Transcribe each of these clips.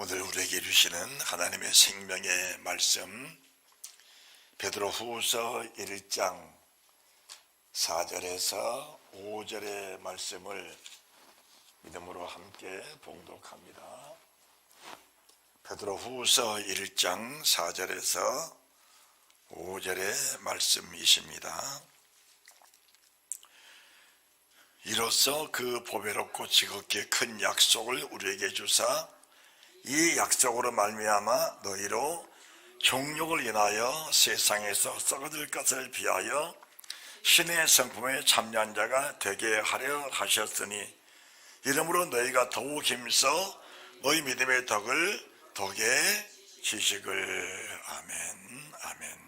오늘 우리에게 주시는 하나님의 생명의 말씀, 베드로후서 1장 4절에서 5절의 말씀을 믿음으로 함께 봉독합니다. 베드로후서 1장 4절에서 5절의 말씀이십니다. 이로써 그 보배롭고 지극히 큰 약속을 우리에게 주사 이 약속으로 말미암아 너희로 정욕을 인하여 세상에서 썩어질 것을 비하여 신의 성품에 참여한 자가 되게 하려 하셨으니 이러므로 너희가 더욱 힘써 너희 믿음의 덕에 지식을. 아멘. 아멘.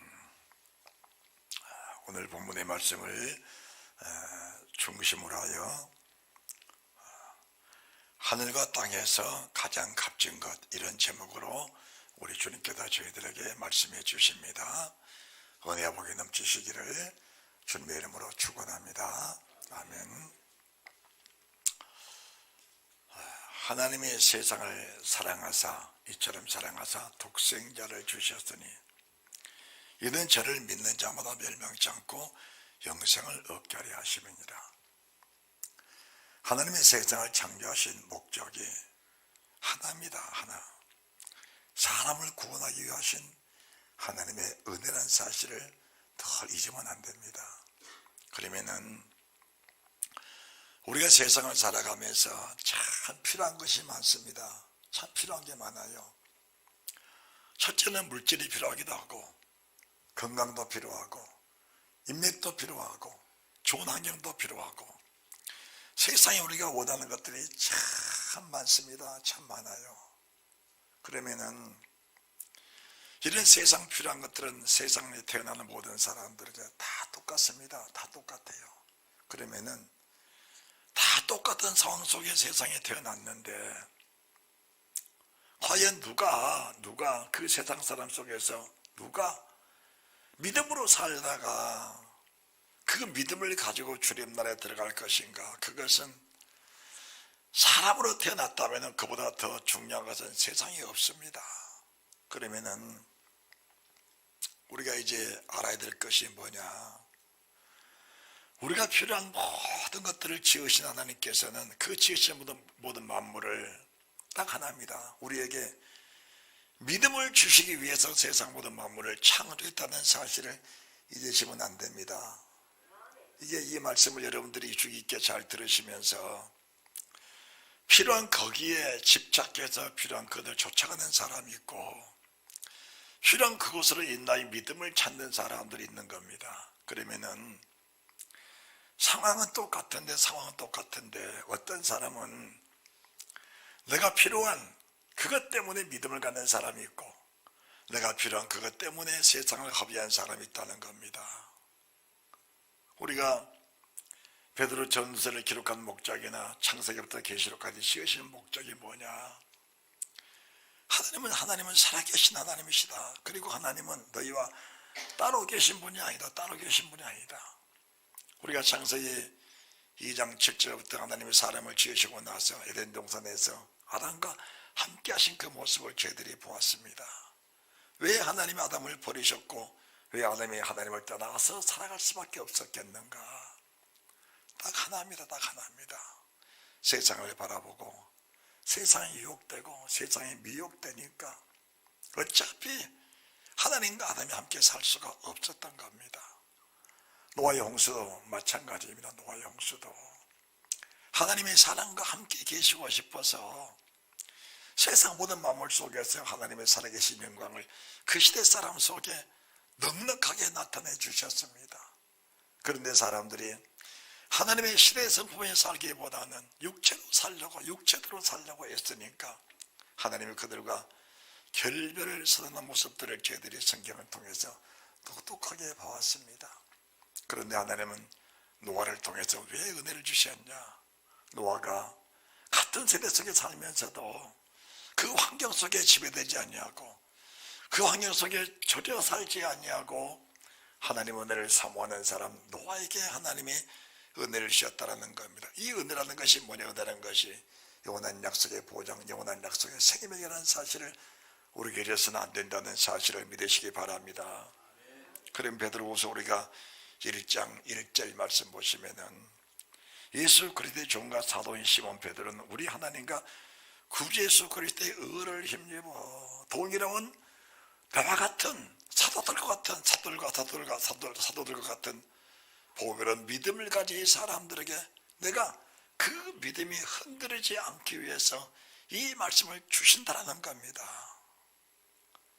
오늘 본문의 말씀을 중심으로 하여 하늘과 땅에서 가장 값진 것, 이런 제목으로 우리 주님께서 저희들에게 말씀해 주십니다. 은혜와 복이 넘치시기를 주님의 이름으로 축원합니다. 아멘. 하나님이 세상을 사랑하사 이처럼 사랑하사 독생자를 주셨으니 이는 저를 믿는 자마다 멸망치 않고 영생을 얻게 하려 하심이니라. 하나님의 세상을 창조하신 목적이 하나입니다. 하나. 사람을 구원하기 위해 하신 하나님의 은혜라는 사실을 늘 잊으면 안 됩니다. 그러면은 우리가 세상을 살아가면서 참 필요한 것이 많습니다. 참 필요한 게 많아요. 첫째는 물질이 필요하기도 하고, 건강도 필요하고, 인맥도 필요하고, 좋은 환경도 필요하고, 세상에 우리가 원하는 것들이 참 많습니다. 참 많아요. 그러면은 이런 세상 필요한 것들은 세상에 태어나는 모든 사람들은 다 똑같습니다. 다 똑같아요. 그러면은 다 똑같은 상황 속에 세상에 태어났는데 과연 누가 그 세상 사람 속에서 누가 믿음으로 살다가 그 믿음을 가지고 주님나라에 들어갈 것인가? 그것은 사람으로 태어났다면 그보다 더 중요한 것은 세상에 없습니다. 그러면은 우리가 이제 알아야 될 것이 뭐냐? 우리가 필요한 모든 것들을 지으신 하나님께서는 그 지으신 모든 만물을 딱 하나입니다. 우리에게 믿음을 주시기 위해서 세상 모든 만물을 창조했다는 사실을 잊으시면 안 됩니다. 이게 이 말씀을 여러분들이 주의 깊게 잘 들으시면서 필요한 거기에 집착해서 필요한 그것을 쫓아가는 사람이 있고 필요한 그곳으로 인하여 믿음을 찾는 사람들이 있는 겁니다. 그러면은 상황은 똑같은데 어떤 사람은 내가 필요한 그것 때문에 믿음을 갖는 사람이 있고 내가 필요한 그것 때문에 세상을 허비한 사람이 있다는 겁니다. 우리가 베드로 전서를 기록한 목적이나 창세기부터 계시록까지 지으시는 목적이 뭐냐? 하나님은 살아계신 하나님이시다. 그리고 하나님은 너희와 따로 계신 분이 아니다. 우리가 창세기 2장 7절부터 하나님이 사람을 지으시고 나서 에덴 동산에서 아담과 함께 하신 그 모습을 저희들이 보았습니다. 왜 하나님이 아담을 버리셨고 왜 아담이 하나님을 떠나서 살아갈 수밖에 없었겠는가? 딱 하나입니다. 세상을 바라보고 세상에 유혹되고 세상에 미혹되니까 어차피 하나님과 아담이 함께 살 수가 없었던 겁니다. 노아의 홍수도 마찬가지입니다. 노아의 홍수도 하나님의 사랑과 함께 계시고 싶어서 세상 모든 만물 속에서 하나님의 살아계신 영광을 그 시대 사람 속에 넉넉하게 나타내 주셨습니다. 그런데 사람들이 하나님의 시대의 성품에 살기보다는 육체대로 살려고 했으니까 하나님이 그들과 결별을 선언한 모습들을 저희들이 성경을 통해서 똑똑하게 봐왔습니다. 그런데 하나님은 노아를 통해서 왜 은혜를 주셨냐? 노아가 같은 세대 속에 살면서도 그 환경 속에 지배되지 아니하고 그 환경 속에 절여 살지 아니하고 하나님 은혜를 사모하는 사람 노아에게 하나님이 은혜를 주셨다는 겁니다. 이 은혜라는 것이 뭐냐? 은혜라는 것이 영원한 약속의 보장, 영원한 약속의 생명이라는 사실을 우리에게 잃어서는 안 된다는 사실을 믿으시기 바랍니다. 그럼 베드로후서 우리가 1장 1절 말씀 보시면은 예수 그리스도의 종과 사도인 시몬 베드로는 우리 하나님과 구주 예수 그리스도의 의를 힘입어 동일한 배와 같은 사도들과 같은 사도들과 같은 보배로운 믿음을 가진 사람들에게 내가 그 믿음이 흔들리지 않기 위해서 이 말씀을 주신다라는 겁니다.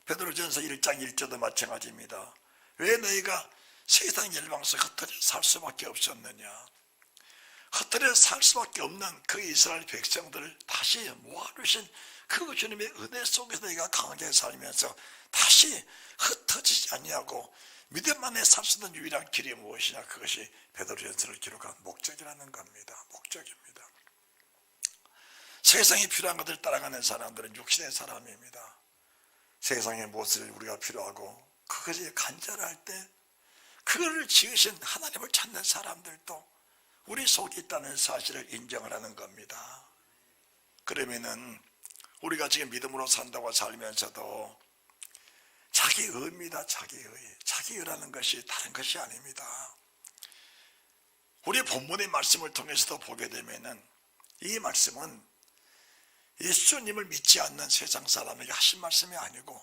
베드로전서 1장 1절도 마찬가지입니다. 왜 너희가 세상 열방에서 흩어져 살 수밖에 없었느냐. 흩어져 살 수밖에 없는 그 이스라엘 백성들을 다시 모아주신 그 주님의 은혜 속에서 너희가 강하게 살면서 다시 흩어지지 아니하고 믿음 안에 살 수 있는 유일한 길이 무엇이냐. 그것이 베드로전서를 기록한 목적이라는 겁니다. 목적입니다. 세상에 필요한 것을 따라가는 사람들은 육신의 사람입니다. 세상의 무엇을 우리가 필요하고 그것이 간절할 때 그거를 지으신 하나님을 찾는 사람들도 우리 속에 있다는 사실을 인정을 하는 겁니다. 그러면은 우리가 지금 믿음으로 산다고 살면서도 자기의입니다. 자기의라는 것이 다른 것이 아닙니다. 우리 본문의 말씀을 통해서도 보게 되면은 이 말씀은 예수님을 믿지 않는 세상 사람에게 하신 말씀이 아니고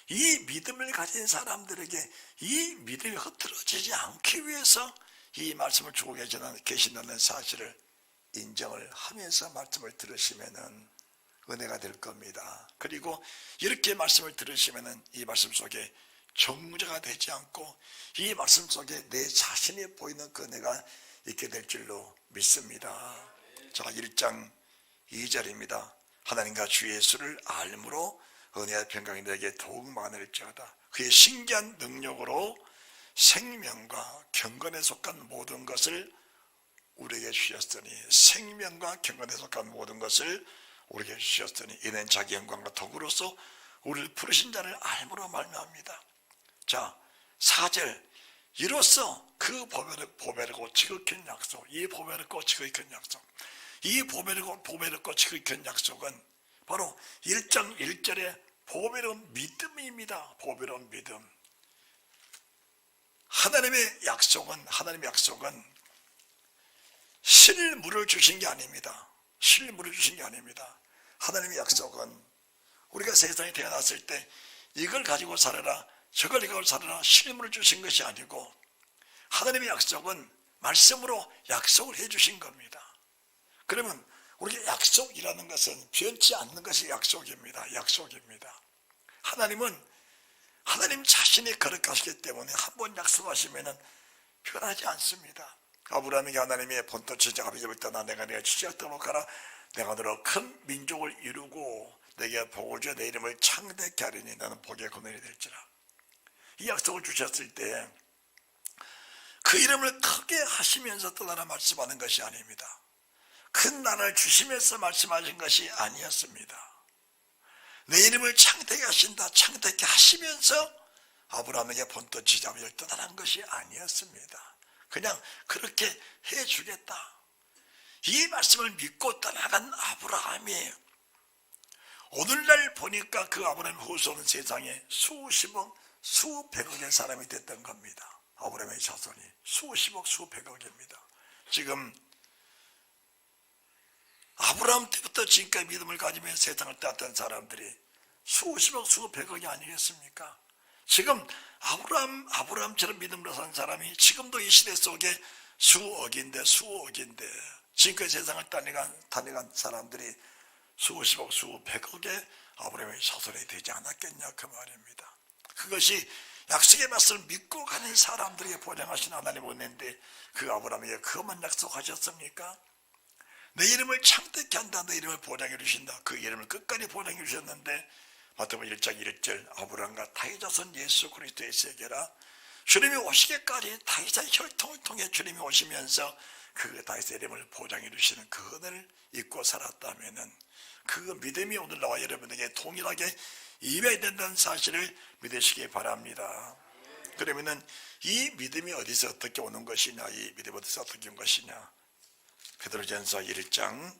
이 믿음을 가진 사람들에게 이 믿음이 흐트러지지 않기 위해서 이 말씀을 주고 계신다는 사실을 인정을 하면서 말씀을 들으시면은 은혜가 될 겁니다. 그리고 이렇게 말씀을 들으시면은 이 말씀 속에 정죄가 되지 않고 이 말씀 속에 내 자신이 보이는 그 은혜가 있게 될 줄로 믿습니다. 자, 1장 2절입니다. 하나님과 주 예수를 알므로 은혜와 평강이 너에게 더욱 많을지어다. 그의 신기한 능력으로 생명과 경건에 속한 모든 것을 우리에게 주셨으니 생명과 경건에 속한 모든 것을 우리에게 주셨으니 이는 자기 영광과 덕으로서 우리를 부르신 자를 알므로 말미암니다. 자, 4절 이로써 그 보배르고 지극한 약속, 이 보배르고 지극한 약속, 이 보배르고 지극한 약속은 바로 1장 1절의 보배로운 믿음입니다. 보배로운 믿음. 하나님의 약속은 실물을 주신 게 아닙니다. 실물을 주신 게 아닙니다. 하나님의 약속은 우리가 세상에 태어났을 때 이걸 가지고 살아라, 저걸 가지고 살아라 실물을 주신 것이 아니고 하나님의 약속은 말씀으로 약속을 해 주신 겁니다. 그러면 우리가 약속이라는 것은 변치 않는 것이 약속입니다. 약속입니다. 하나님은 하나님 자신이 거룩하시기 때문에 한 번 약속하시면 변하지 않습니다. 아브라함에게 하나님의 본토 아버지 볼 때 내가 지적도록 하라. 내가 너로 큰 민족을 이루고 내게 복을 주어 내 이름을 창대케 하리니 너는 복의 근원이 될지라. 이 약속을 주셨을 때 그 이름을 크게 하시면서 떠나라 말씀하는 것이 아닙니다. 큰 나라를 주시면서 말씀하신 것이 아니었습니다. 내 이름을 창대케 하신다, 창대케 하시면서 아브라함에게 본토 지자비를 떠나는 것이 아니었습니다. 그냥 그렇게 해주겠다. 이 말씀을 믿고 떠나간 아브라함이 오늘날 보니까 그 아브라함 후손은 세상에 수십억, 수백억의 사람이 됐던 겁니다. 아브라함의 자손이 수십억, 수백억입니다. 지금 아브라함 때부터 지금까지 믿음을 가지며 세상을 따랐던 사람들이 수십억, 수백억이 아니겠습니까? 지금 아브라함처럼 믿음으로 산 사람이 지금도 이 시대 속에 수억인데 지금까지 세상을 다니간 사람들이 수십억, 수백억의 아브라함의 자손이 되지 않았겠냐 그 말입니다. 그것이 약속의 말씀을 믿고 가는 사람들에게 보장하신 하나님 은혜인데 그 아브라함에게 그것만 약속하셨습니까? 내 이름을 창대케 한다. 내 이름을 보장해 주신다. 그 이름을 끝까지 보장해 주셨는데 마태복음 1장 1절 아브라함과 다윗 자손 예수 그리스도의 세계라. 주님이 오시기까지 다윗의 혈통을 통해 주님이 오시면서 그 다윗의 이름을 보장해 주시는 그 은혜를 잊고 살았다면은 그 믿음이 오늘 나와 여러분에게 동일하게 임해야 된다는 사실을 믿으시기 바랍니다. 그러면은 이 믿음이 어디서 어떻게 오는 것이냐, 이 믿음이 어디서 어떻게 온 것이냐. 베드로전서 1장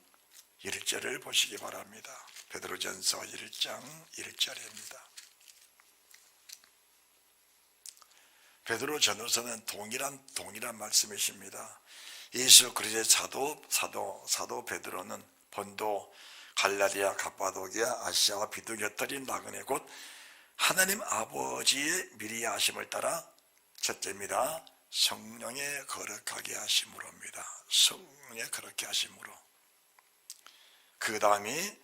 1절을 보시기 바랍니다. 베드로전서 1장 1절입니다. 베드로 전후서는 동일한 말씀이십니다. 예수 그리스도의 사도 베드로는 본도, 갈라디아, 갑바도기아, 아시아와 비두기아 떨인 나그네 곧 하나님 아버지의 미리 하심을 따라 첫째입니다. 성령에 거룩하게 하심으로입니다. 성령에 거룩하게 하심으로. 그 다음이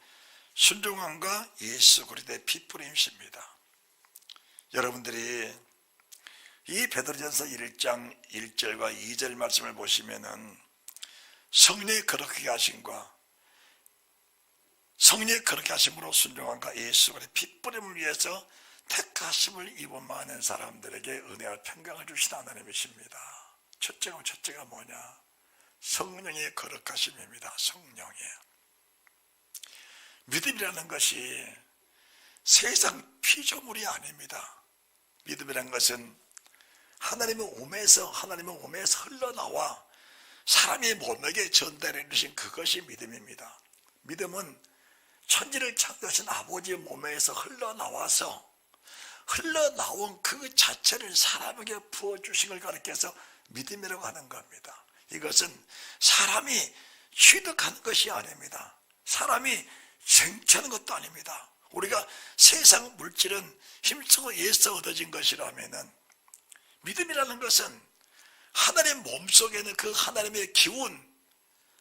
순종함과 예수 그리스도의 피뿌림입니다. 여러분들이 이 베드로전서 1장 1절과 2절 말씀을 보시면은 성령의 거룩하게 하심과 성령의 거룩하게 하심으로 순종함과 예수 그리스도의 피뿌림을 위해서 택하심을 입은 많은 사람들에게 은혜와 평강을 주신 하나님이십니다. 첫째가 뭐냐? 성령의 거룩하심입니다. 성령의 믿음이라는 것이 세상 피조물이 아닙니다. 믿음이라는 것은 하나님의 몸에서 흘러나와 사람의 몸에게 전달해 주신 그것이 믿음입니다. 믿음은 천지를 창조하신 아버지의 몸에서 흘러나온 그 자체를 사람에게 부어주신 걸 가리켜서 믿음이라고 하는 겁니다. 이것은 사람이 취득하는 것이 아닙니다. 사람이 쟁취하는 것도 아닙니다. 우리가 세상 물질은 힘쓰고 애써 얻어진 것이라면은 믿음이라는 것은 하나님의 몸속에는 그 하나님의 기운,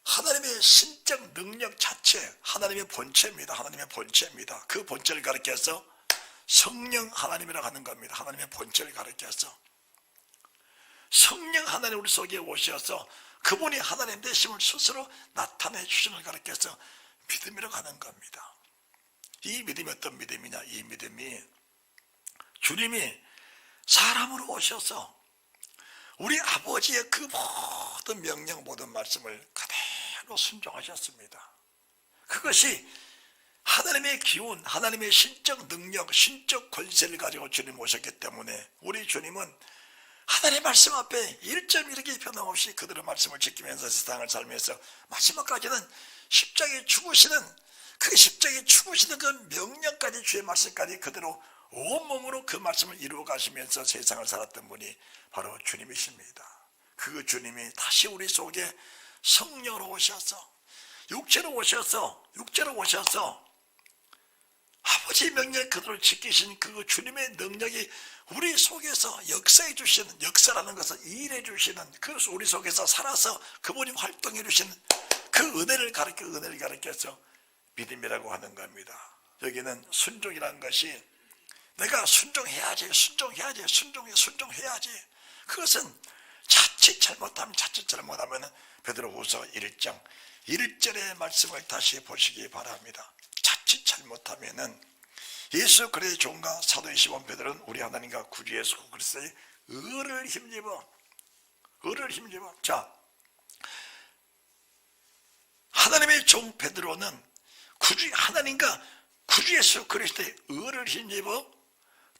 하나님의 신적 능력 자체, 하나님의 본체입니다. 하나님의 본체입니다. 그 본체를 가리켜서 성령 하나님이라고 하는 겁니다. 하나님의 본체를 가리켜서 성령 하나님 우리 속에 오셔서 그분이 하나님 되심을 스스로 나타내 주시는 걸 가리켜서 믿음이라고 하는 겁니다. 이 믿음이 어떤 믿음이냐? 이 믿음이 주님이 사람으로 오셔서 우리 아버지의 그 모든 명령 모든 말씀을 그대로 순종하셨습니다. 그것이 하나님의 기운, 하나님의 신적 능력, 신적 권세를 가지고 주님 오셨기 때문에 우리 주님은 하나님의 말씀 앞에 1.1개 변함없이 그들의 말씀을 지키면서 세상을 살면서 마지막까지는 십자가에 죽으시는 그 명령까지 주의 말씀까지 그대로 온몸으로 그 말씀을 이루어 가시면서 세상을 살았던 분이 바로 주님이십니다. 그 주님이 다시 우리 속에 성령으로 오셔서 육체로 오셔서 아버지의 명령을 그대로 지키신 그 주님의 능력이 우리 속에서 역사해 주시는, 역사라는 것은 일해 주시는, 그 우리 속에서 살아서 그분이 활동해 주시는 그 은혜를 가르쳐서 믿음이라고 하는 겁니다. 여기는 순종이라는 것이 내가 순종해야지. 그것은 자칫 잘못하면 베드로후서 1장 1절의 말씀을 다시 보시기 바랍니다. 자칫 잘못하면은 예수 그리스도의 종과 사도의 시몬 베드로는 우리 하나님과 구주 예수 그리스도의 의를 힘입어. 자, 하나님의 종 베드로는 하나님과 구주 예수 그리스도의 의를 힘입어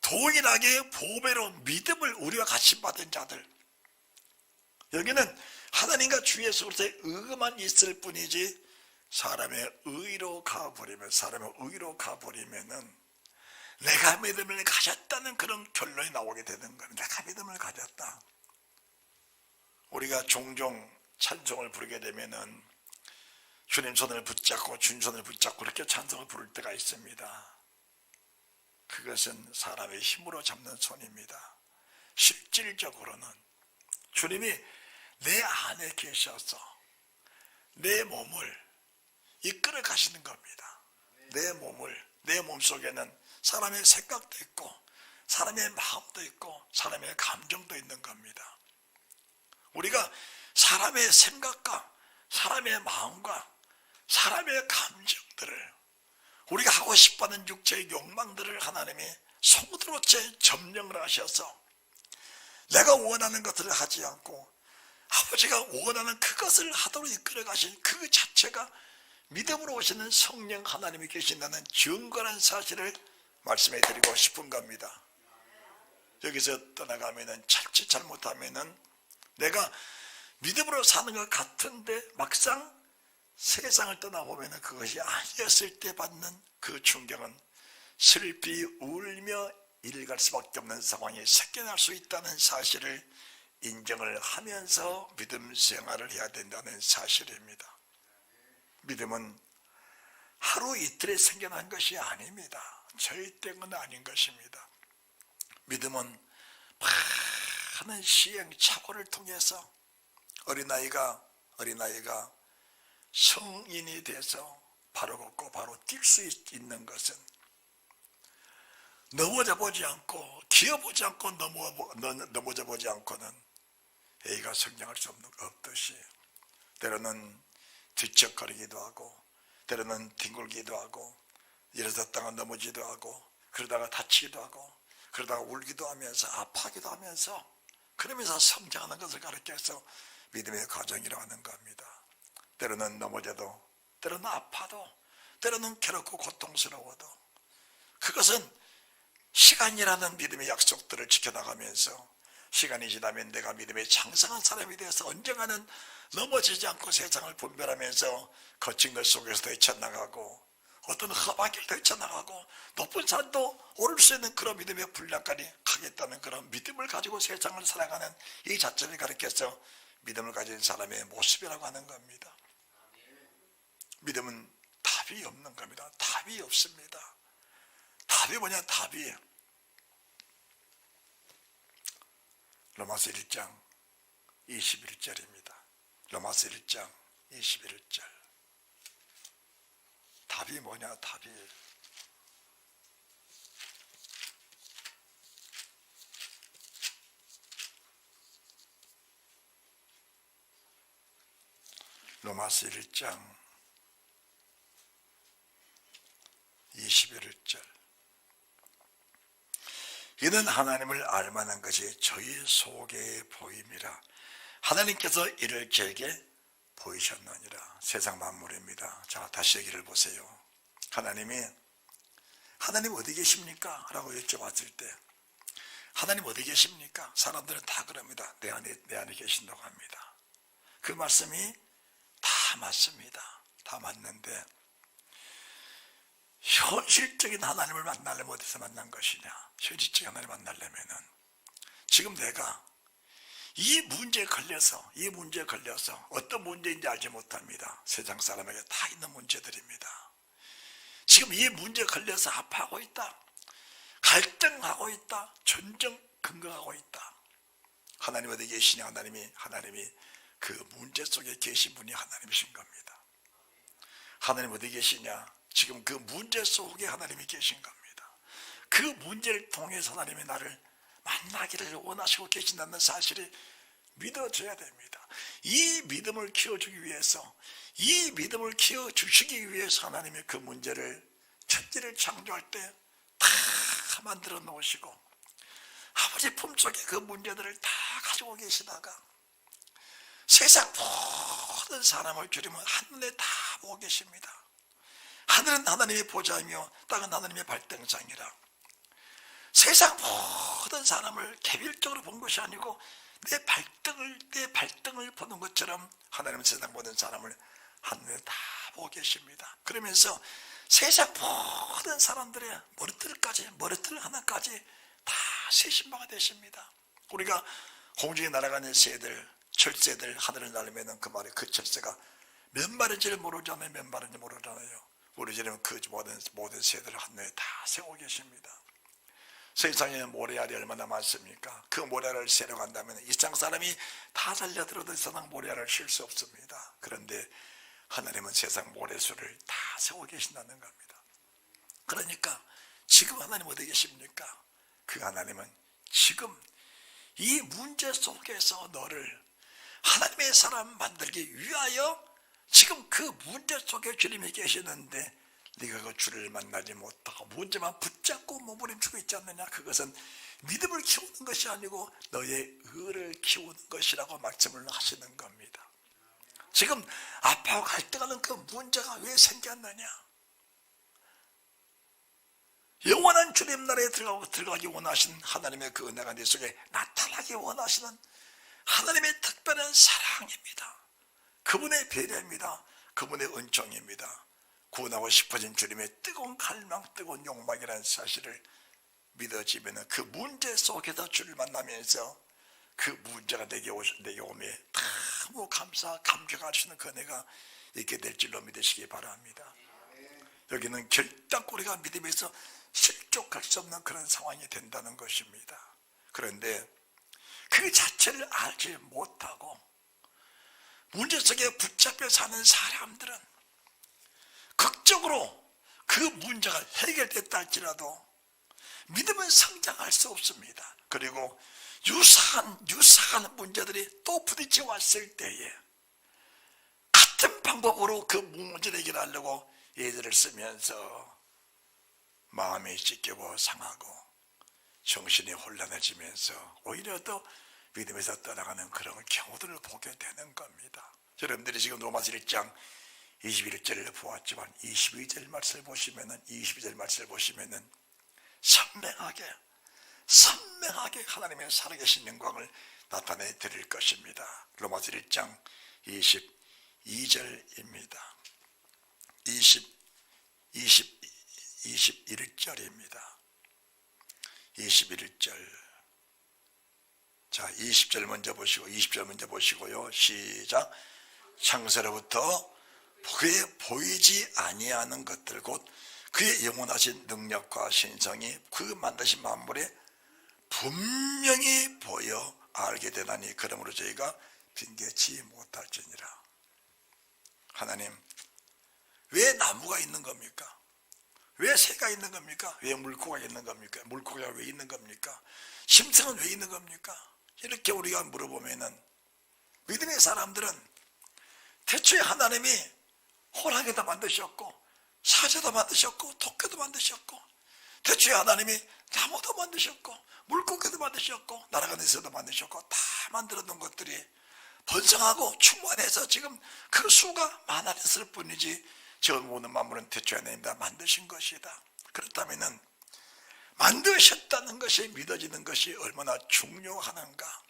동일하게 보배로 믿음을 우리와 같이 받은 자들. 여기는 하나님과 주 예수 그리스도의 의만 있을 뿐이지 사람의 의로 가버리면은 내가 믿음을 가졌다는 그런 결론이 나오게 되는 겁니다. 내가 믿음을 가졌다. 우리가 종종 찬송을 부르게 되면은 주님 손을 붙잡고 주님 손을 붙잡고 그렇게 찬송을 부를 때가 있습니다. 그것은 사람의 힘으로 잡는 손입니다. 실질적으로는 주님이 내 안에 계셔서 내 몸을 이끌어 가시는 겁니다. 내 몸속에는 사람의 생각도 있고 사람의 마음도 있고 사람의 감정도 있는 겁니다. 우리가 사람의 생각과 사람의 마음과 사람의 감정들을 우리가 하고 싶어하는 육체의 욕망들을 하나님이 성도로째 점령을 하셔서 내가 원하는 것들을 하지 않고 아버지가 원하는 그것을 하도록 이끌어 가신 그 자체가 믿음으로 오시는 성령 하나님이 계신다는 증거라는 사실을 말씀해 드리고 싶은 겁니다. 여기서 떠나가면은 자칫 잘못하면은 내가 믿음으로 사는 것 같은데 막상 세상을 떠나보면 그것이 아니었을 때 받는 그 충격은 슬피 울며 일갈 수밖에 없는 상황이 생겨날 수 있다는 사실을 인정을 하면서 믿음 생활을 해야 된다는 사실입니다. 믿음은 하루 이틀에 생겨난 것이 아닙니다. 절대 그건 아닌 것입니다. 믿음은 많은 시행착오를 통해서 어린아이가 성인이 돼서 바로 걷고 바로 뛸 수 있는 것은 넘어져 보지 않고 기어보지 않고 넘어져 보지 않고는 애가 성장할 수 없듯이 때로는 뒤척거리기도 하고 때로는 뒹굴기도 하고 일어섰다가 넘어지기도 하고 그러다가 다치기도 하고 그러다가 울기도 하면서 아파하기도 하면서 그러면서 성장하는 것을 가르쳐서 믿음의 과정이라고 하는 겁니다. 때로는 넘어져도 때로는 아파도 때로는 괴롭고 고통스러워도 그것은 시간이라는 믿음의 약속들을 지켜나가면서 시간이 지나면 내가 믿음의 장성한 사람이 되어서 언젠가는 넘어지지 않고 세상을 분별하면서 거친 것 속에서 헤쳐나가고 어떤 험한 길도 헤쳐나가고 높은 산도 오를 수 있는 그런 믿음의 분량까지 가겠다는 그런 믿음을 가지고 세상을 살아가는 이 자체를 가르쳐서 믿음을 가진 사람의 모습이라고 하는 겁니다. 믿음은 답이 없는 겁니다. 답이 없습니다. 답이 뭐냐? 답이 로마서 1장 21절입니다. 로마서 1장 21절. 답이 뭐냐? 답이 로마서 1장 21절. 이는 하나님을 알만한 것이 저희 속에 보임이라. 하나님께서 이를 저에게 보이셨느니라. 세상 만물입니다. 자, 다시 얘기를 보세요. 하나님 어디 계십니까? 라고 여쭤봤을 때 하나님 어디 계십니까? 사람들은 다 그럽니다. 내 안에 계신다고 합니다. 그 말씀이 다 맞습니다. 다 맞는데 현실적인 하나님을 만나려면 어디서 만난 것이냐? 현실적인 하나님을 만나려면은 지금 내가 이 문제에 걸려서 어떤 문제인지 알지 못합니다. 세상 사람에게 다 있는 문제들입니다. 지금 이 문제에 걸려서 아파하고 있다. 갈등하고 있다. 전쟁 근거하고 있다. 하나님 어디 계시냐? 하나님이 그 문제 속에 계신 분이 하나님이신 겁니다. 하나님 어디 계시냐? 지금 그 문제 속에 하나님이 계신 겁니다. 그 문제를 통해서 하나님이 나를 만나기를 원하시고 계신다는 사실이 믿어져야 됩니다. 이 믿음을 키워주기 위해서, 이 믿음을 키워주시기 위해서 하나님의 그 문제를 천지를 창조할 때 다 만들어 놓으시고 아버지 품속에 그 문제들을 다 가지고 계시다가 세상 모든 사람을 주리면 한눈에 다 보고 계십니다. 하늘은 하나님의 보좌이며 땅은 하나님의 발등상이라. 세상 모든 사람을 개별적으로 본 것이 아니고 내 발등을 보는 것처럼 하나님은 세상 모든 사람을 한눈에 다 보고 계십니다. 그러면서 세상 모든 사람들의 머리털 하나까지 다 세신 바가 되십니다. 우리가 공중에 날아가는 새들, 철새들 하늘을 날리면 그 철새가 몇 마리인지를 모르잖아요. 몇 마리인지 모르잖아요. 우리 집은 그 모든 새들을 한눈에 다 세우고 계십니다. 세상에 모래알이 얼마나 많습니까? 그 모래알을 세러 간다면 이 세상 사람이 다 달려들어도 이 세상 모래알을 쉴 수 없습니다. 그런데 하나님은 세상 모래수를 다 세우고 계신다는 겁니다. 그러니까 지금 하나님 어디 계십니까? 그 하나님은 지금 이 문제 속에서 너를 하나님의 사람 만들기 위하여 지금 그 문제 속에 주님이 계시는데 네가 그 주를 만나지 못하고 문제만 붙잡고 몸부림치고 있지 않느냐? 그것은 믿음을 키우는 것이 아니고 너의 의를 키우는 것이라고 말씀을 하시는 겁니다. 지금 아파하고 갈등하는 그 문제가 왜 생겼느냐? 영원한 주님 나라에 들어가기 원하시는 하나님의 그 은혜가 내 속에 나타나기 원하시는 하나님의 특별한 사랑입니다. 그분의 배려입니다. 그분의 은총입니다. 구원하고 싶어진 주님의 뜨거운 갈망, 뜨거운 욕망이라는 사실을 믿어지면 그 문제 속에서 주를 만나면서 그 문제가 내게 오매 너무 감격할 수 있는 은혜가 있게 될 줄로 믿으시기 바랍니다. 여기는 결단코 우리가 믿음에서 실족할 수 없는 그런 상황이 된다는 것입니다. 그런데 그 자체를 알지 못하고 문제 속에 붙잡혀 사는 사람들은 극적으로 그 문제가 해결됐다 할지라도 믿음은 성장할 수 없습니다. 그리고 유사한 문제들이 또 부딪혀 왔을 때에 같은 방법으로 그 문제를 해결하려고 예들을 쓰면서 마음이 찢기고 상하고 정신이 혼란해지면서 오히려 더 믿음에서 떠나가는 그런 경우들을 보게 되는 겁니다. 여러분들이 지금 로마서 1장 21절을 보았지만 22절 말씀을 보시면은 선명하게 하나님의 살아계신 영광을 나타내 드릴 것입니다. 로마서 1장 22절입니다. 21절입니다. 21절. 자, 20절 먼저 보시고 20절 먼저 보시고요. 시작. 창세로부터 그의 보이지 아니하는 것들 곧 그의 영원하신 능력과 신성이 그 만드신 만물에 분명히 보여 알게 되나니 그러므로 저희가 빙계치 못할지니라. 하나님, 왜 나무가 있는 겁니까? 왜 새가 있는 겁니까? 왜 물고기가 있는 겁니까? 물고기가 왜 있는 겁니까? 짐승은 왜 있는 겁니까? 이렇게 우리가 물어보면은 믿음의 사람들은 태초에 하나님이 호랑이도 만드셨고 사자도 만드셨고 토끼도 만드셨고 태초에 하나님이 나무도 만드셨고 물고기도 만드셨고 날아가는 새도 만드셨고 다 만들어 놓은 것들이 번성하고 충만해서 지금 그 수가 많아졌을 뿐이지 저 모든 만물은 태초에 하나님 다 만드신 것이다. 그렇다면은 만드셨다는 것이 믿어지는 것이 얼마나 중요하는가.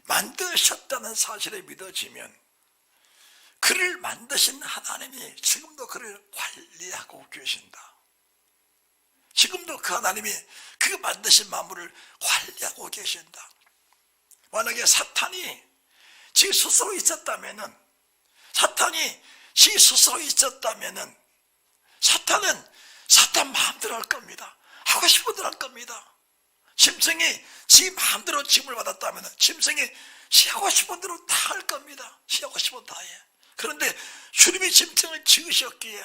만드셨다는 사실이 믿어지면 그를 만드신 하나님이 지금도 그를 관리하고 계신다. 지금도 그 하나님이 그 만드신 만물을 관리하고 계신다. 만약에 사탄이 지 스스로 있었다면은 사탄은 사탄 마음대로 할 겁니다. 하고 싶은 대로 할 겁니다. 짐승이 지 마음대로 짐을 받았다면 짐승이 지 하고 싶은 대로 다 할 겁니다. 지 하고 싶은 다 해. 그런데 주님이 짐승을 지으셨기에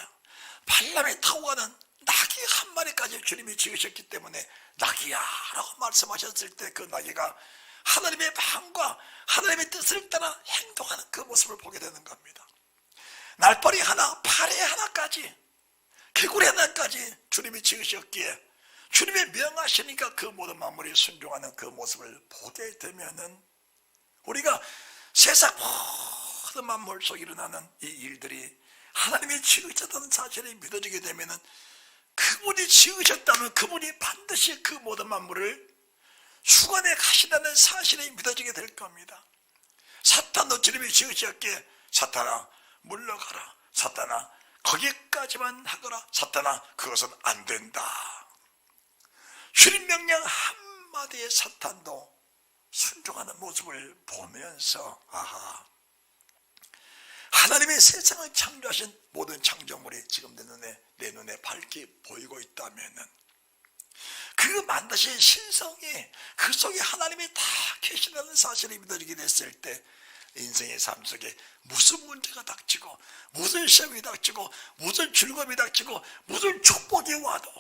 발람이 타고 가는 나귀 한 마리까지 주님이 지으셨기 때문에 나귀야 라고 말씀하셨을 때 그 나귀가 하나님의 마음과 하나님의 뜻을 따라 행동하는 그 모습을 보게 되는 겁니다. 날파리 하나, 파리 하나까지, 개구리 하나까지 주님이 지으셨기에 주님의 명하시니까 그 모든 만물이 순종하는 그 모습을 보게 되면은 우리가 세상 모든 만물 속에 일어나는 이 일들이 하나님이 지으셨다는 사실이 믿어지게 되면은 그분이 지으셨다면 그분이 반드시 그 모든 만물을 주관해 가시다는 사실이 믿어지게 될 겁니다. 사탄도 주님이 지으셨기에 사탄아 물러가라, 사탄아 거기까지만 하거라, 사탄아 그것은 안 된다. 주님 명령 한마디에 사탄도 순종하는 모습을 보면서 아하, 하나님의 세상을 창조하신 모든 창조물이 지금 내 눈에 밝게 보이고 있다면은 그 만드신 신성이 그 속에 하나님이 다 계시다는 사실이 믿어지게 됐을 때 인생의 삶 속에 무슨 문제가 닥치고 무슨 시험이 닥치고 무슨 즐거움이 닥치고 무슨 축복이 와도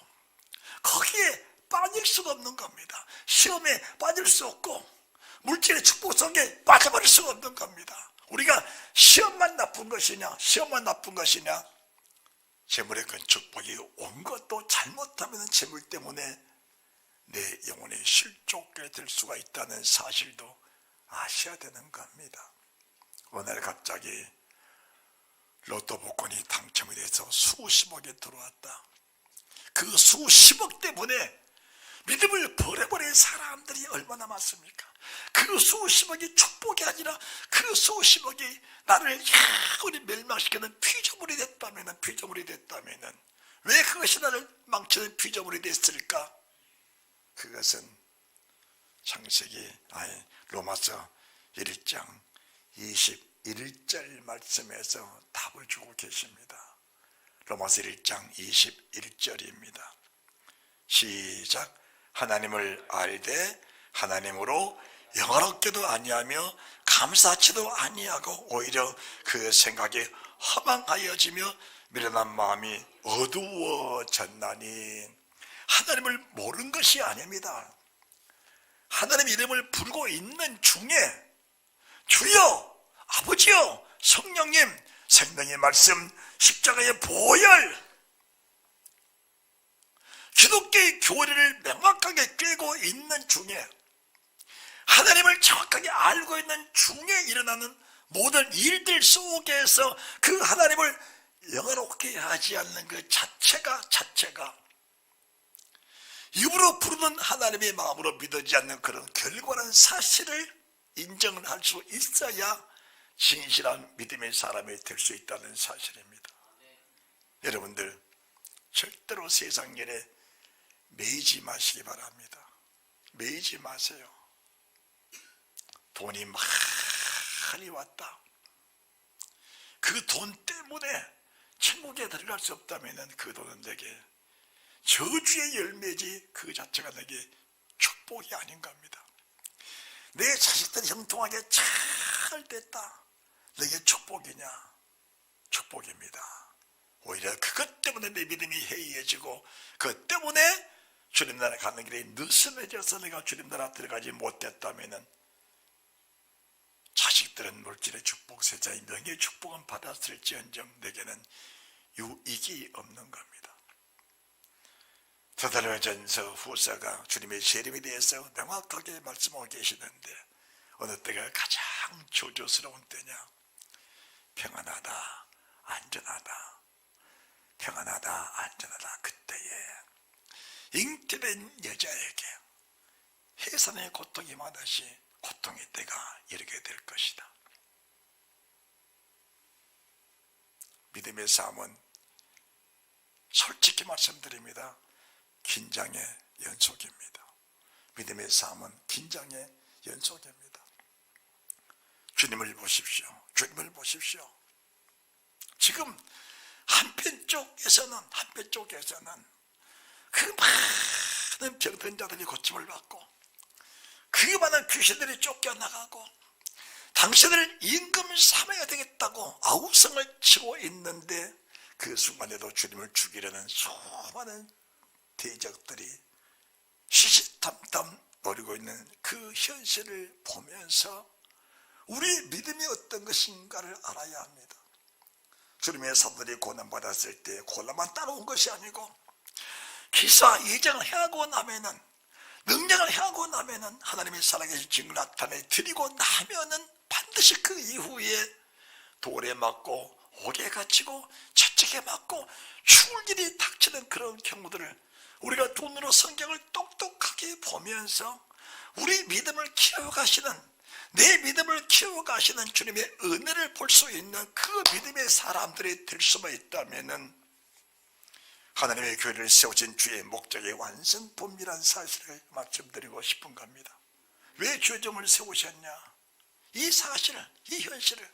거기에 빠질 수가 없는 겁니다. 시험에 빠질 수 없고 물질의 축복 속에 빠져버릴 수가 없는 겁니다. 우리가 시험만 나쁜 것이냐 재물의 큰 축복이 온 것도 잘못하면 재물 때문에 내 영혼이 실족게 될 수가 있다는 사실도 아셔야 되는 겁니다. 오늘 갑자기 로또 복권이 당첨이 돼서 수십억이 들어왔다. 그 수십억 때문에 믿음을 버려버린 사람들이 얼마나 많습니까? 그 수십억이 축복이 아니라 그 수십억이 나를 영원히 멸망시키는 피조물이 됐다면 왜 그것이 나를 망치는 피조물이 됐을까? 그것은 로마서 1장 21절 말씀에서 답을 주고 계십니다. 로마서 1장 21절입니다. 시작. 하나님을 알되 하나님으로 영화롭게도 아니하며 감사치도 아니하고 오히려 그 생각이 허망하여지며 미련한 마음이 어두워졌나니. 하나님을 모르는 것이 아닙니다. 하나님 이름을 부르고 있는 중에 주여, 아버지여, 성령님, 생명의 말씀, 십자가의 보혈, 기독교의 교리를 명확하게 꿰고 있는 중에, 하나님을 정확하게 알고 있는 중에 일어나는 모든 일들 속에서 그 하나님을 영화롭게 하지 않는 그 자체가 입으로 부르는 하나님의 마음으로 믿어지지 않는 그런 결과라는 사실을 인정을 할 수 있어야 진실한 믿음의 사람이 될 수 있다는 사실입니다. 여러분들 절대로 세상 일에 매이지 마시기 바랍니다. 매이지 마세요. 돈이 많이 왔다. 그 돈 때문에 천국에 들어갈 수 없다면 그 돈은 내게 저주의 열매지 그 자체가 내게 축복이 아닌가 합니다. 내 자식들이 형통하게 잘 됐다. 내게 축복이냐? 축복입니다. 오히려 그것 때문에 내 믿음이 해이해지고 그것 때문에 주님 나라 가는 길이 느슨해져서 내가 주님 나라 들어가지 못했다면 자식들은 물질의 축복, 세자의 명예의 축복은 받았을지언정 내게는 유익이 없는 겁니다. 데살로니가전서 후서가 주님의 재림에 대해서 명확하게 말씀하고 계시는데 어느 때가 가장 조조스러운 때냐? 평안하다, 안전하다. 평안하다, 안전하다. 그때에 잉태된 여자에게 해산의 고통이 많으시 고통의 때가 이르게 될 것이다. 믿음의 삶은 솔직히 말씀드립니다. 긴장의 연속입니다. 믿음의 삶은 긴장의 연속입니다. 주님을 보십시오. 주님을 보십시오. 지금 한편쪽에서는 그 많은 병든 자들이 고침을 받고 그 많은 귀신들이 쫓겨나가고 당신을 임금 삼아야 되겠다고 아우성을 치고 있는데 그 순간에도 주님을 죽이려는 수많은 대적들이 시시탐탐 노리고 있는 그 현실을 보면서 우리 믿음이 어떤 것인가를 알아야 합니다. 주님의 사도들이 고난받았을 때 고난만 따라온 것이 아니고 기사 이정을 행하고 나면은 능력을 행하고 나면은 하나님의 살아계신 증을 나타내 드리고 나면은 반드시 그 이후에 돌에 맞고 옥에 갇히고 채찍에 맞고 죽을 일이 닥치는 그런 경우들을 우리가 눈으로 성경을 똑똑하게 보면서 우리 믿음을 키워가시는 내 믿음을 키워가시는 주님의 은혜를 볼 수 있는 그 믿음의 사람들이 될 수만 있다면은 하나님의 교회를 세우신 주의 목적의 완성품이란 사실을 말씀드리고 싶은 겁니다. 왜 교점을 세우셨냐? 이 사실을, 이 현실을,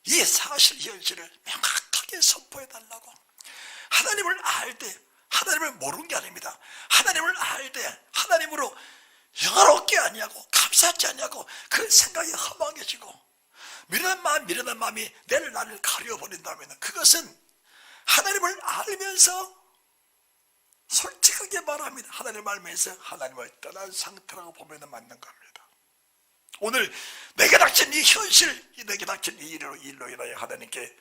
이 사실 현실을 명확하게 선포해달라고. 하나님을 알되 하나님을 모르는 게 아닙니다. 하나님을 알되 하나님으로 영화롭게 아니하고 감사하지 아니하고 그 생각이 허망해지고 미련한 마음이 나를 가려버린다면 그것은 하나님을 알면서 솔직하게 말합니다. 하나님을 알면서 하나님을 떠난 상태라고 보면 맞는 겁니다. 오늘 내게 닥친 이 현실, 내게 닥친 이 일로 인하여 하나님께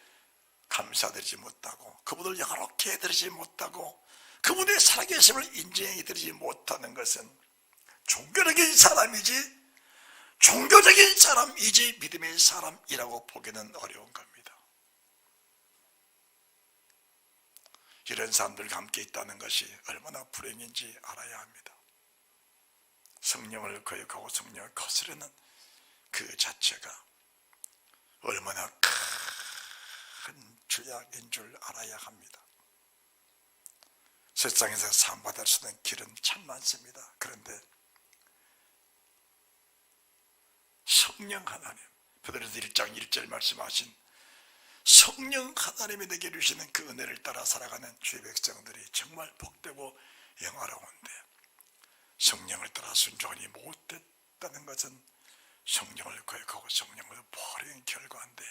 감사드리지 못하고 그분을 영화롭게 해드리지 못하고 그분의 살아계심을 인정해드리지 못하는 것은 종교적인 사람이지 믿음의 사람이라고 보기는 어려운 겁니다. 이런 사람들과 함께 있다는 것이 얼마나 불행인지 알아야 합니다. 성령을 거역하고 성령을 거스르는 그 자체가 얼마나 큰 죄악인 줄 알아야 합니다. 세상에서 사함받을 수 있는 길은 참 많습니다. 그런데 성령 하나님, 베드로서 1장 1절 말씀하신 성령 하나님이 내게 주시는 그 은혜를 따라 살아가는 주의 백성들이 정말 복되고 영화로운데, 성령을 따라 순종하지 못했다는 것은 성령을 거역하고 성령을 버린 결과인데,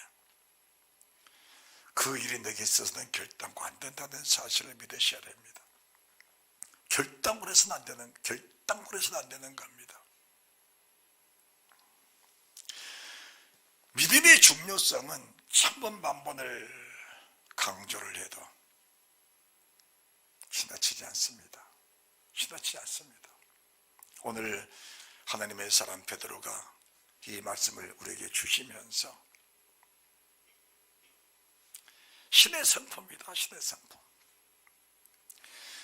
그 일이 내게 있어서는 결단코 안 된다는 사실을 믿으셔야 됩니다. 결단으로 해서는 안 되는 겁니다. 믿음의 중요성은 천번 만번을 강조를 해도 지나치지 않습니다. 오늘 하나님의 사람 베드로가 이 말씀을 우리에게 주시면서 신의 성품입니다. 신의 성품.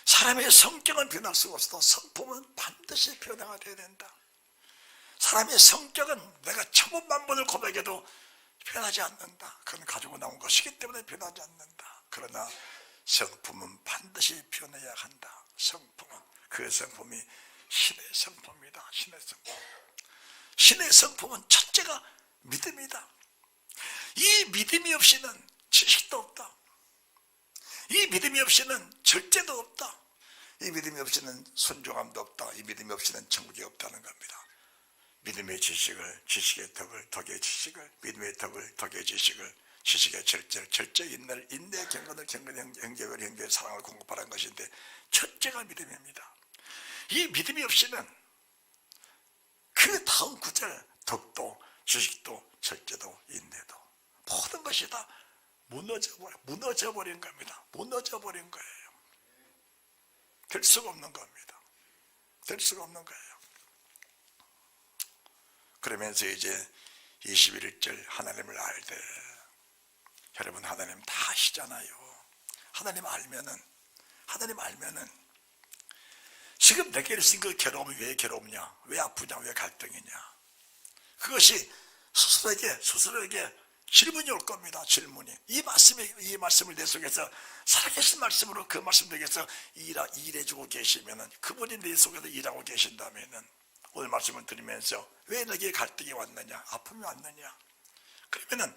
사람의 성격은 변할 수 없어도 성품은 반드시 변화가 되어야 된다. 사람의 성격은 내가 천번 만번을 고백해도 변하지 않는다. 그건 가지고 나온 것이기 때문에 변하지 않는다. 그러나 성품은 반드시 변해야 한다. 성품은, 그 성품이 신의 성품입니다. 신의 성품은 첫째가 믿음이다. 이 믿음이 없이는 지식도 없다. 이 믿음이 없이는 절제도 없다. 이 믿음이 없이는 순종함도 없다. 이 믿음이 없이는 천국이 없다는 겁니다. 믿음의 지식을, 지식의 덕을, 덕의 지식을, 믿음의 덕을, 덕의 지식을, 지식의 절제를, 절제의 인내를, 인내의 경건을, 경건의 형제를, 형제의 사랑을 공급하라는 것인데, 첫째가 믿음입니다. 이 믿음이 없이는 그 다음 구절, 덕도, 지식도, 절제도, 인내도, 모든 것이 다 무너져버린 겁니다. 무너져버린 거예요. 될 수가 없는 겁니다. 될 수가 없는 거예요. 그러면서 이제 21절 하나님을 알되, 여러분 하나님 다 아시잖아요. 하나님 알면은 지금 내게 있는 그 괴로움이 왜 괴롭냐, 왜 아프냐, 왜 갈등이냐, 그것이 스스로에게 질문이 올 겁니다. 질문이. 이 말씀을 내 속에서 살아계신 말씀으로 그 말씀 속에서 일해주고 계시면은, 그분이 내 속에서 일하고 계신다면은, 오늘 말씀을 들으면서 왜 내게 갈등이 왔느냐, 아픔이 왔느냐, 그러면은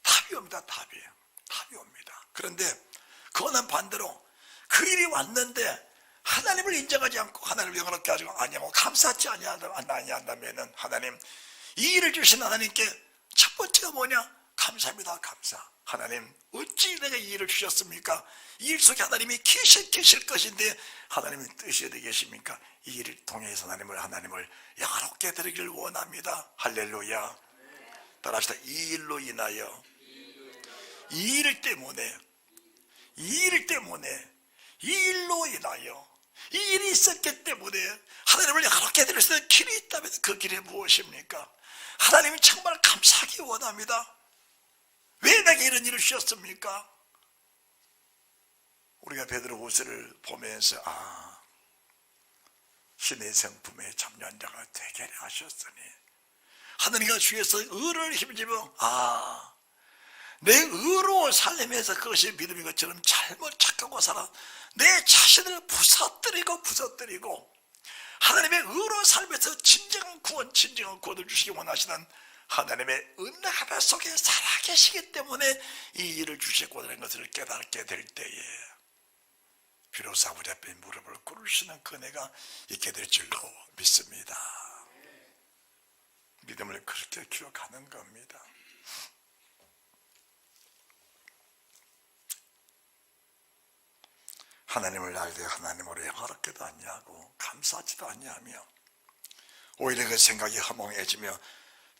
답이 옵니다. 답이 옵니다. 그런데 그거는 반대로 그 일이 왔는데 하나님을 인정하지 않고 하나님을 영원롭게 하지 아니하고 감사하지 아니한다면은, 하나님, 이 일을 주신 하나님께 첫 번째가 뭐냐? 감사합니다. 감사. 하나님, 어찌 내가 이 일을 주셨습니까? 이 일 속에 하나님이 계실 것인데 하나님의 뜻이 어디 계십니까? 이 일을 통해서 하나님을 영화롭게 드리기를 원합니다. 할렐루야. 따라합시다. 이 일로 인하여, 이 일 때문에, 이 일로 인하여, 이 일이 있었기 때문에 하나님을 영화롭게 드릴 수 있는 길이 있다면 그 길이 무엇입니까? 하나님이 정말 감사하기 원합니다. 왜 내게 이런 일을 주셨습니까? 우리가 베드로후서를 보면서 신의 성품에 참여한 자가 되게 하셨으니, 하나님과 주에서 의를 힘입어 내 의로 살림에서 그것이 믿음인 것처럼 잘못 착하고 살아 내 자신을 부서뜨리고 하나님의 의로 살면서 진정한 구원을 주시기 원하시는 하나님의 은혜 속에 살아계시기 때문에 이 일을 주시고 하는 것을 깨닫게 될 때에 비로소 아버지 앞에 무릎을 꿇으시는 그 은혜가 있게 될 줄로 믿습니다. 믿음을 그렇게 기억하는 겁니다. 하나님을 알되 하나님으로 영화롭게도 아니하고 감사하지도 아니하며 오히려 그 생각이 허망해지며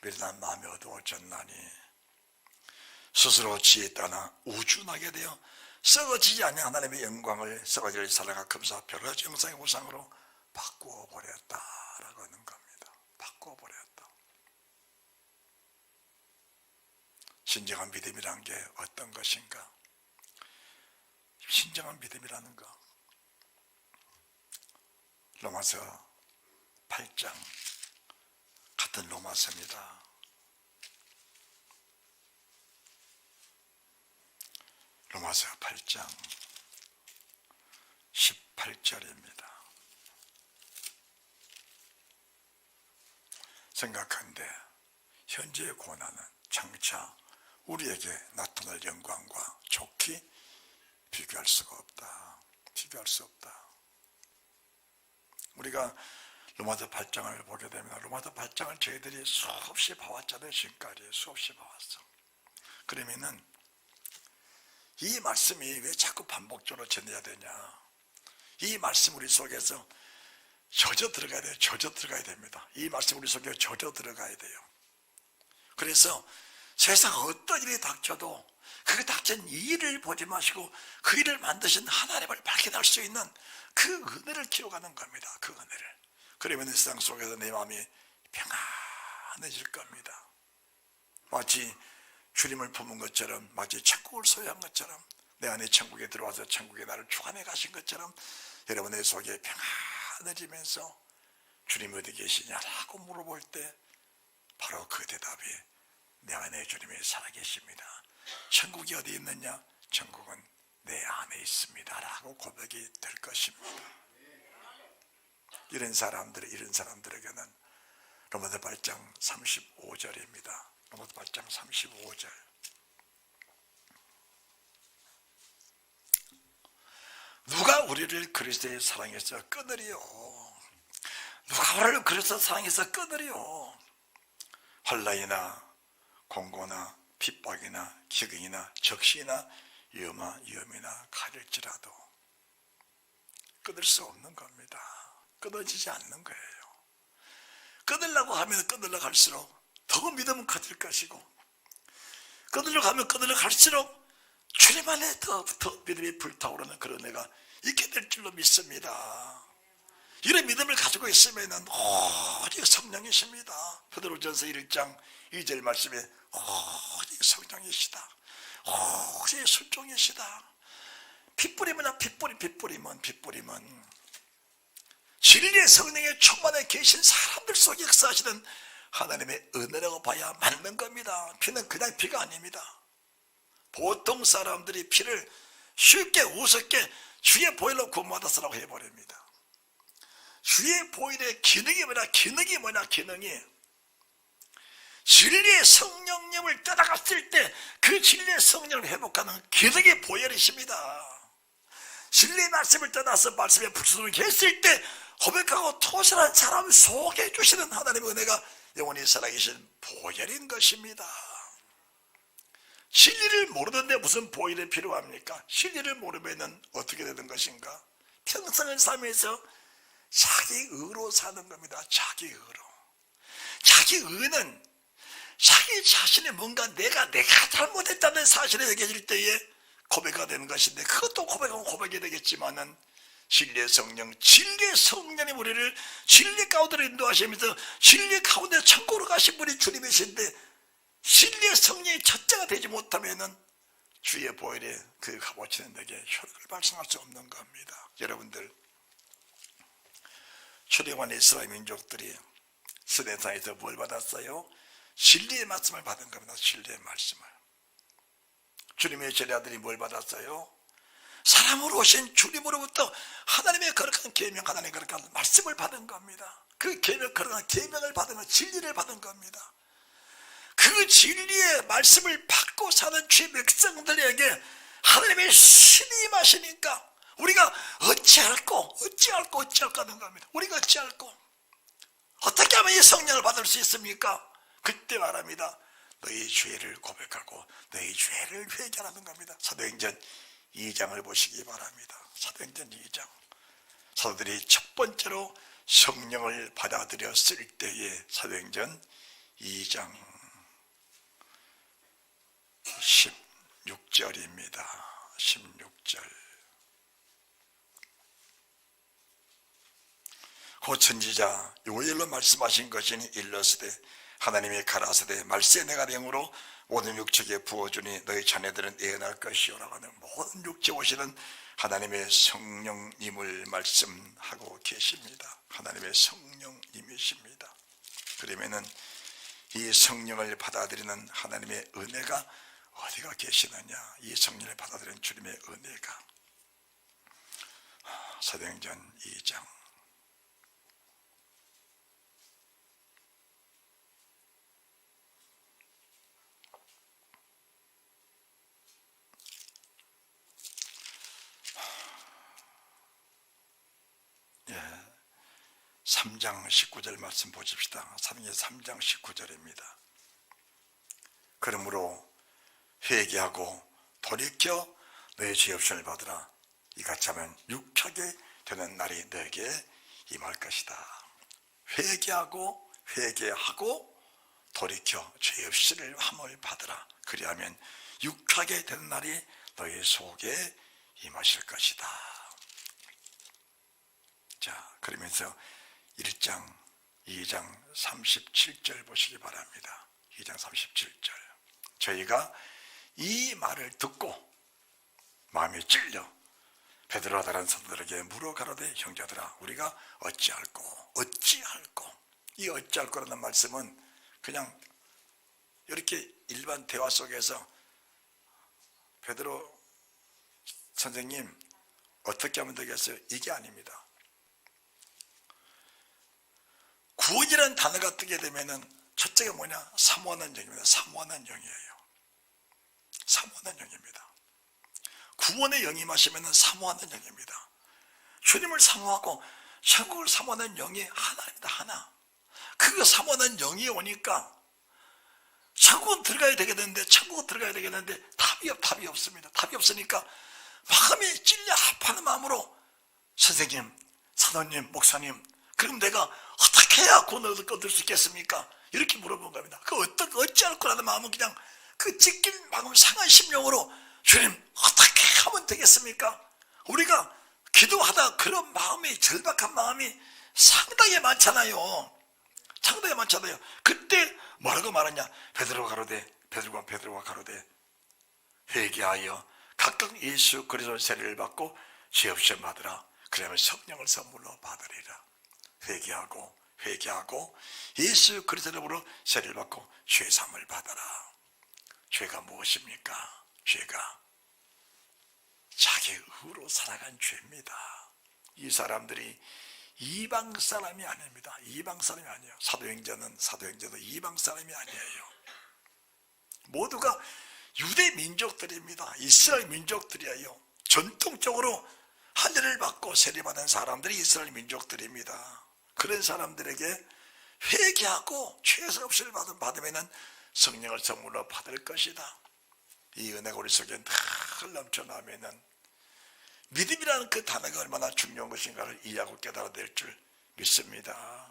미련한 마음이 어두워졌나니 스스로 지혜에 따라 우준하게 되어 썩어지지 않는 하나님의 영광을 썩어질 사랑과 금사 별의 영상의 우상으로 바꾸어버렸다라고 하는 겁니다. 바꾸어버렸다. 진정한 믿음이란 게 어떤 것인가? 진정한 믿음이라는 거. 로마서 8장 같은 로마서입니다. 로마서 8장 18절입니다. 생각한데 현재의 고난은 장차 우리에게 나타날 영광과 좋게 비교할 수가 없다. 비교할 수 없다. 우리가 로마서 8장을 보게 되면 로마서 8장을 저희들이 수없이 봐왔잖아요. 지금까지 수없이 봐왔어. 그러면은 이 말씀이 왜 자꾸 반복적으로 전해야 되냐? 이 말씀 우리 속에서 젖어 들어가야 돼요. 젖어 들어가야 됩니다. 이 말씀 우리 속에 젖어 들어가야 돼요. 그래서 세상 어떤 일이 닥쳐도 그 닥친 이 일을 보지 마시고 그 일을 만드신 하나님을 발견할 수 있는 그 은혜를 키워가는 겁니다. 그 은혜를. 그러면 세상 속에서 내 마음이 평안해질 겁니다. 마치 주님을 품은 것처럼, 마치 천국을 소유한 것처럼, 내 안에 천국에 들어와서 천국에 나를 주관해 가신 것처럼 여러분의 속에 평안해지면서 주님 어디 계시냐라고 물어볼 때 바로 그 대답이 내 안에 주님이 살아계십니다. 천국이 어디 있느냐? 천국은 내 안에 있습니다 라고 고백이 될 것입니다. 이런 사람들에게는 로마서 8장 35절입니다. 로마서 8장 35절. 누가 우리를 그리스도의 사랑에서 끊으리요? 누가 우리를 그리스도의 사랑에서 끊으리요? 환난이나 공고나 핍박이나 기근이나 적시나 위험이나 가릴지라도 끊을 수 없는 겁니다. 끊어지지 않는 거예요. 끊으려고 하면 끊으려고 할수록 더 믿음은 커질 것이고, 끊으려고 하면 끊으려고 할수록 주님 안에 더 믿음이 불타오르는 그런 애가 있게 될 줄로 믿습니다. 이런 믿음을 가지고 있으면 오직 성령이십니다. 베드로전서 1장 2절 말씀에 오직 성령이시다. 오직 순종이시다. 핏뿌림은 진리의 성령의 충만에 계신 사람들 속에 역사하시는 하나님의 은혜라고 봐야 맞는 겁니다. 피는 그냥 피가 아닙니다. 보통 사람들이 피를 쉽게 우습게 주의 보혈로 구원받았으라고 해버립니다. 주의 보혈의 기능이 뭐냐? 기능이 진리의 성령님을 따라갔을 때 그 진리의 성령을 회복하는 기능이 보혈이십니다. 진리의 말씀을 떠나서 말씀에 불순을 했을 때 고백하고 토설한 사람 속에 해주시는 하나님의 은혜가 영원히 살아계신 보혈인 것입니다. 진리를 모르는데 무슨 보혈이 필요합니까? 진리를 모르면 어떻게 되는 것인가? 평생을 살면서 자기 의로 사는 겁니다. 자기 의로. 자기 의는 자기 자신이 뭔가 내가 잘못했다는 사실을 얘기해줄 때에 고백가 되는 것인데, 그것도 고백하면 고백이 되겠지만은 진리의 성령님 우리를 진리 가운데로 인도하시면서 진리 가운데 천국으로 가신 분이 주님이신데, 진리의 성령이 첫째가 되지 못하면은 주의 보혈에 그 값어치는 데게 효력을 발생할 수 없는 겁니다. 여러분들, 출애굽한 이스라엘 민족들이 시내산에서 뭘 받았어요? 진리의 말씀을 받은 겁니다. 진리의 말씀을. 주님의 제자들이 뭘 받았어요? 사람으로 오신 주님으로부터 하나님의 거룩한 계명, 하나님의 거룩한 말씀을 받은 겁니다. 그 거룩한 계명을 받은 건 진리를 받은 겁니다. 그 진리의 말씀을 받고 사는 주의 백성들에게 하나님의 신이 임하시니까 우리가 어찌할꼬 하는 겁니다. 우리가 어찌할꼬? 어떻게 하면 이 성령을 받을 수 있습니까? 그때 말합니다. 너희 죄를 고백하고 너희 죄를 회개하는 겁니다. 사도행전 2장을 보시기 바랍니다. 사도행전 2장. 사도들이 첫 번째로 성령을 받아들였을 때에 사도행전 2장 16절입니다. 16절. 그 선지자 요엘로 말씀하신 것이니 일러스되 하나님의 가라사대 말세 내가 영으로 모든 육체에 부어주니 너희 자녀들은 예언할 것이오라고 하는 모든 육체 오시는 하나님의 성령님을 말씀하고 계십니다. 하나님의 성령님이십니다. 그러면은 이 성령을 받아들이는 하나님의 은혜가 어디가 계시느냐? 이 성령을 받아들이는 주님의 은혜가 사도행전 2장 예, 3장 19절 말씀 보십시다. 사도행전 3장 19절입니다. 그러므로 회개하고 돌이켜 너의 죄 없음을 받으라. 이같이 하면 육하게 되는 날이 너에게 임할 것이다. 회개하고 돌이켜 죄 없음을 받으라. 그리하면 육하게 되는 날이 너의 속에 임하실 것이다. 자, 그러면서 1장 2장 37절 보시기 바랍니다. 2장 37절. 저희가 이 말을 듣고 마음이 찔려 베드로와 다른 사도들에게 물어 가로되 형제들아 우리가 어찌할꼬. 이 어찌할꼬라는 말씀은 그냥 이렇게 일반 대화 속에서 베드로 선생님 어떻게 하면 되겠어요? 이게 아닙니다. 구원이라는 단어가 뜨게 되면은 첫째가 뭐냐? 사모하는 영입니다. 사모하는 영이에요. 사모하는 영입니다. 구원의 영이 마시면 사모하는 영입니다. 주님을 사모하고 천국을 사모하는 영이 하나입니다. 하나. 그 사모하는 영이 오니까 천국은 들어가야 되겠는데 답이 없습니다. 답이 없으니까 마음이 찔려 아파하는 마음으로 선생님, 사도님, 목사님 그럼 내가 어떻게 해야 구원을 얻을 수 있겠습니까? 이렇게 물어본 겁니다. 어찌할 거라는 마음은 그냥 그 찢길 마음 상한 심령으로 주님 어떻게 하면 되겠습니까? 우리가 기도하다 그런 마음이 절박한 마음이 상당히 많잖아요. 그때 뭐라고 말하냐? 베드로가 가로되 회개하여 각각 예수 그리스도의 세례를 받고 죄 없음 받으라. 그러면 성령을 선물로 받으리라. 회개하고 예수 그리스도로 세례를 받고 죄 사함을 받아라. 죄가 무엇입니까? 죄가 자기 의로 살아간 죄입니다. 이 사람들이 이방 사람이 아닙니다. 이방 사람이 아니에요. 사도행전도 이방 사람이 아니에요. 모두가 유대 민족들입니다. 이스라엘 민족들이에요. 전통적으로 하늘을 받고 세례받은 사람들이 이스라엘 민족들입니다. 그런 사람들에게 회개하고 죄에서 없음을 받으면 성령을 선물로 받을 것이다. 이 은혜가 우리 속에 늘 넘쳐나면은 믿음이라는 그 단어가 얼마나 중요한 것인가를 이해하고 깨달아야 될 줄 믿습니다.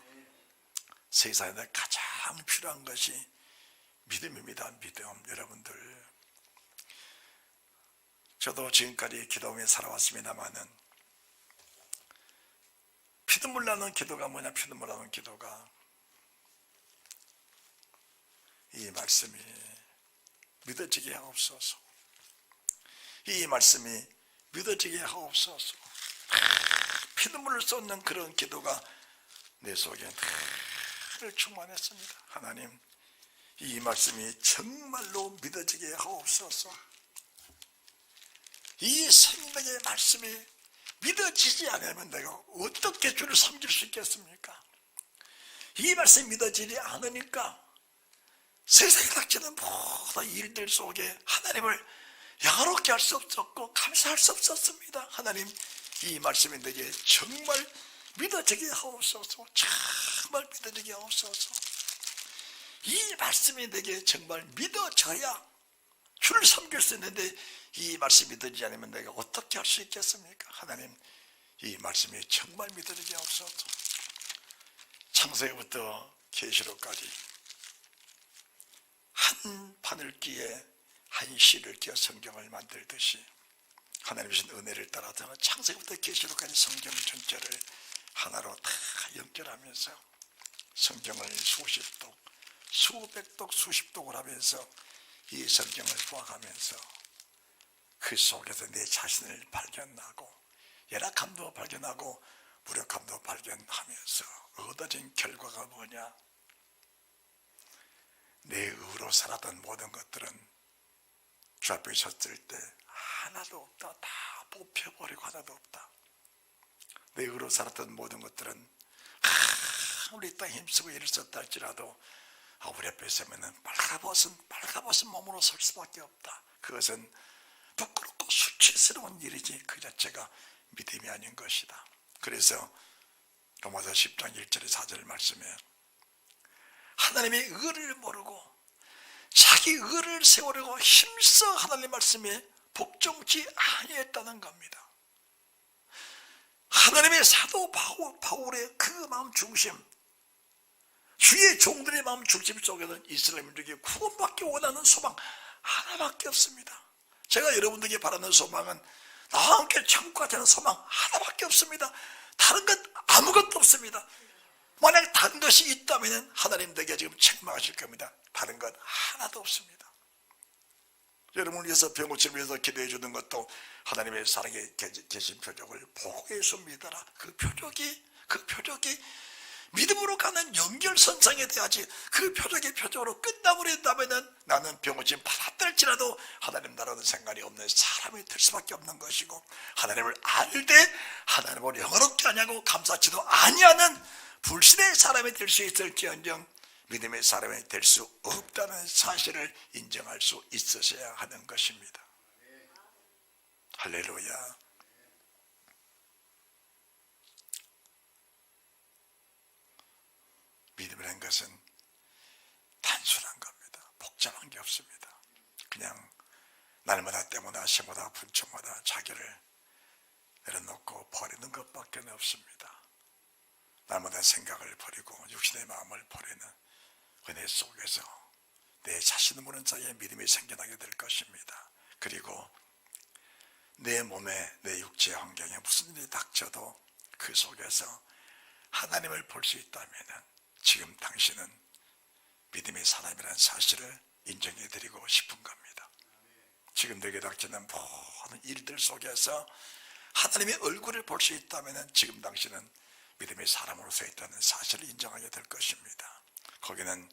세상에 가장 필요한 것이 믿음입니다. 믿음. 여러분들, 저도 지금까지 기도하며 살아왔습니다마는 피눈물 나는 기도가 뭐냐? 피눈물 나는 기도가 이 말씀이 믿어지게 하옵소서. 이 말씀이 믿어지게 하옵소서. 피눈물을 쏟는 그런 기도가 내 속에 늘 충만했습니다. 하나님, 이 말씀이 정말로 믿어지게 하옵소서. 이 생명의 말씀이 믿어지지 않으면 내가 어떻게 주를 섬길 수 있겠습니까? 이 말씀이 믿어지지 않으니까 세상에 닥치는 모든 일들 속에 하나님을 영화롭게 할 수 없었고 감사할 수 없었습니다. 하나님, 이 말씀이 내게 정말 믿어지게 하옵소서. 정말 믿어지게 하옵소서. 이 말씀이 내게 정말 믿어져야 주를 섬길 수 있는데 이 말씀이 믿어지지 않으면 내가 어떻게 할 수 있겠습니까? 하나님, 이 말씀이 정말 믿어지게 하옵소서. 창세기부터 계시록까지 한 바늘기에 한 실을 끼워 성경을 만들듯이 하나님 주신 은혜를 따라서 창세기부터 계시록까지 성경 전체를 하나로 다 연결하면서 성경을 수십 독, 수백 독, 수십 독을 하면서 이 성경을 보아가면서 그 속에서 내 자신을 발견하고 열악함도 발견하고 무력함도 발견하면서 얻어진 결과가 뭐냐? 내 의로 살았던 모든 것들은 주 앞에 섰을 때 하나도 없다. 다 뽑혀버리고 하나도 없다. 내 의로 살았던 모든 것들은 우리 땅 힘쓰고 일을 썼다 할지라도 우리 앞에 서면은 빨가벗은 몸으로 설 수밖에 없다. 그것은 부끄럽고 수치스러운 일이지 그 자체가 믿음이 아닌 것이다. 그래서 로마서 10장 1절에 4절 말씀에 하나님의 의를 모르고 자기 의를 세우려고 힘써 하나님 말씀에 복종치 아니했다는 겁니다. 하나님의 사도 바울의 그 마음 중심, 주의 종들의 마음 중심 속에는 이스라엘 민족이 구원받기 원하는 소망 하나밖에 없습니다. 제가 여러분들에게 바라는 소망은 나와 함께 천국 가자는 소망 하나밖에 없습니다. 다른 것 아무것도 없습니다. 만약 다른 것이 있다면 하나님에게 지금 책망하실 겁니다. 다른 것 하나도 없습니다. 여러분을 위해서 병고치를 위해서 기도해 주는 것도 하나님의 사랑에 계신 표적을 보고 예수 믿어라. 그 표적이 믿음으로 가는 연결선상에 대하지 그 표적이 표적으로 끝나버린다면 나는 병고침 받았을지라도 하나님 나라는 상관이 없는 사람이 될 수밖에 없는 것이고 하나님을 알되 하나님을 영원롭게 하냐고 감사치도 아니하는 불신의 사람이 될 수 있을지언정 믿음의 사람이 될 수 없다는 사실을 인정할 수 있으셔야 하는 것입니다. 할렐루야. 믿음이라는 것은 단순한 겁니다. 복잡한 게 없습니다. 그냥 날마다 때마다 시마다 분초마다 자기를 내려놓고 버리는 것밖에 없습니다. 날마다 생각을 버리고 육신의 마음을 버리는 은혜 속에서 내 자신을 모르는 사이에 믿음이 생겨나게 될 것입니다. 그리고 내 몸에 내 육체 환경에 무슨 일이 닥쳐도 그 속에서 하나님을 볼 수 있다면 지금 당신은 믿음의 사람이라는 사실을 인정해 드리고 싶은 겁니다. 지금 내게 닥치는 모든 일들 속에서 하나님의 얼굴을 볼 수 있다면 지금 당신은 믿음의 사람으로서 있다는 사실을 인정하게 될 것입니다. 거기는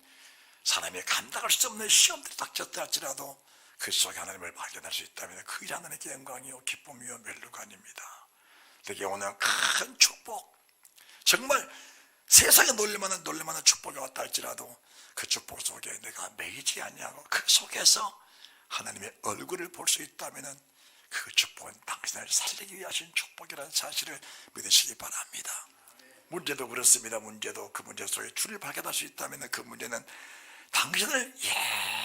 사람이 감당할 수 없는 시험들이 닥쳤다 할지라도 그 속에 하나님을 발견할 수 있다면 그 일 하나님께 영광이요 기쁨이요 멸류가 아닙니다. 내게 오는 큰 축복, 정말 세상에 놀릴만한 축복이 왔다 할지라도 그 축복 속에 내가 매이지 아니하고 그 속에서 하나님의 얼굴을 볼 수 있다면 그 축복은 당신을 살리기 위해 하신 축복이라는 사실을 믿으시기 바랍니다. 문제도 그렇습니다. 문제도 그 문제 속에 주를 발견할 수 있다면 그 문제는 당신을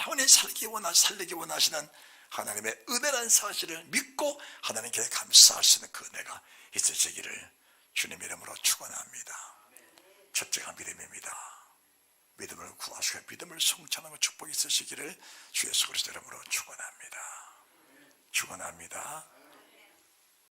영원히 살리기 원하시는 하나님의 은혜라는 사실을 믿고 하나님께 감사할 수 있는 그 은혜가 있으시기를 주님 이름으로 축원합니다. 첫째가 믿음입니다. 믿음을 구하시고 믿음을 성찬하고 축복이 있으시기를 주 예수 그리스도 이름으로 축원합니다.